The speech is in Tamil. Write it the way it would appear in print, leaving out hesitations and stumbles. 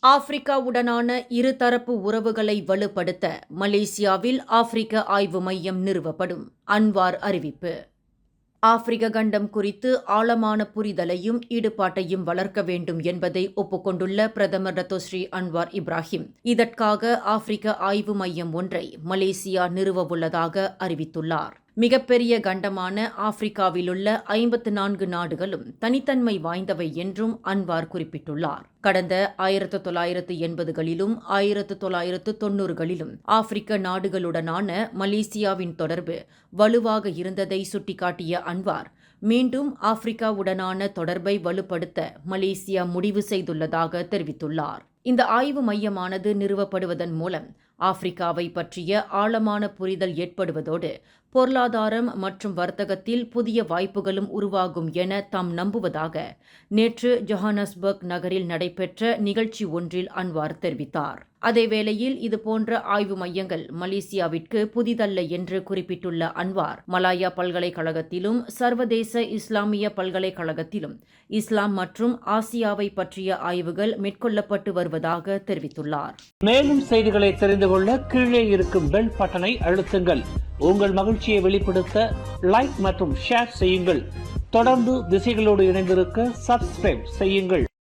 ஆப்பிரிக்காவுடனான இருதரப்பு உறவுகளை வலுப்படுத்த மலேசியாவில் ஆப்பிரிக்க ஆய்வு மையம் நிறுவப்படும். அன்வார் அறிவிப்பு. ஆப்பிரிக்க கண்டம் குறித்து ஆழமான புரிதலையும் ஈடுபாட்டையும் வளர்க்க வேண்டும் என்பதை ஒப்புக்கொண்டுள்ள பிரதமர் டத்தோஸ்ரீ அன்வார் இப்ராஹிம் இதற்காக ஆப்பிரிக்க ஆய்வு மையம் ஒன்றை மலேசியா நிறுவவுள்ளதாக அறிவித்துள்ளார். மிகப்பெரிய கண்டமான ஆப்பிரிக்காவிலுள்ள 54 நாடுகளும் தனித்தன்மை வாய்ந்தவை என்றும் அன்வார் குறிப்பிட்டுள்ளார். கடந்த 1980களிலும் 1990களிலும் ஆப்பிரிக்க நாடுகளுடனான மலேசியாவின் தொடர்பு வலுவாக இருந்ததை சுட்டிக்காட்டிய அன்வார், மீண்டும் ஆப்பிரிக்காவுடனான தொடர்பை வலுப்படுத்த மலேசியா முடிவு செய்துள்ளதாக தெரிவித்துள்ளார். இந்த ஆய்வு மையமானது நிறுவப்படுவதன் மூலம் ஆப்பிரிக்காவை பற்றிய ஆழமான புரிதல் ஏற்படுவதோடு பொருளாதாரம் மற்றும் வர்த்தகத்தில் புதிய வாய்ப்புகளும் உருவாகும் என தாம் நம்புவதாக நேற்று ஜொஹானஸ்பர்க் நகரில் நடைபெற்ற நிகழ்ச்சி ஒன்றில் அன்வார் தெரிவித்தார். அதேவேளையில் இதுபோன்ற ஆய்வு மையங்கள் மலேசியாவிற்கு புதிதல்ல என்று குறிப்பிட்டுள்ள அன்வார், மலாயா பல்கலைக்கழகத்திலும் சர்வதேச இஸ்லாமிய பல்கலைக்கழகத்திலும் இஸ்லாம் மற்றும் ஆசியாவை பற்றிய ஆய்வுகள் மேற்கொள்ளப்பட்டு வருவதாக தெரிவித்துள்ளார். மேலும் செய்திகளை தெரிந்து கொள்ள கீழே இருக்கும் பெல் பட்டனை அழுத்துங்கள். உங்கள் மகிழ்ச்சியை வெளிப்படுத்த லைக் மற்றும் ஷேர் செய்யுங்கள். தொடர்ந்து திசைகளோடு இணைந்திருக்க சப்ஸ்கிரைப் செய்யுங்கள்.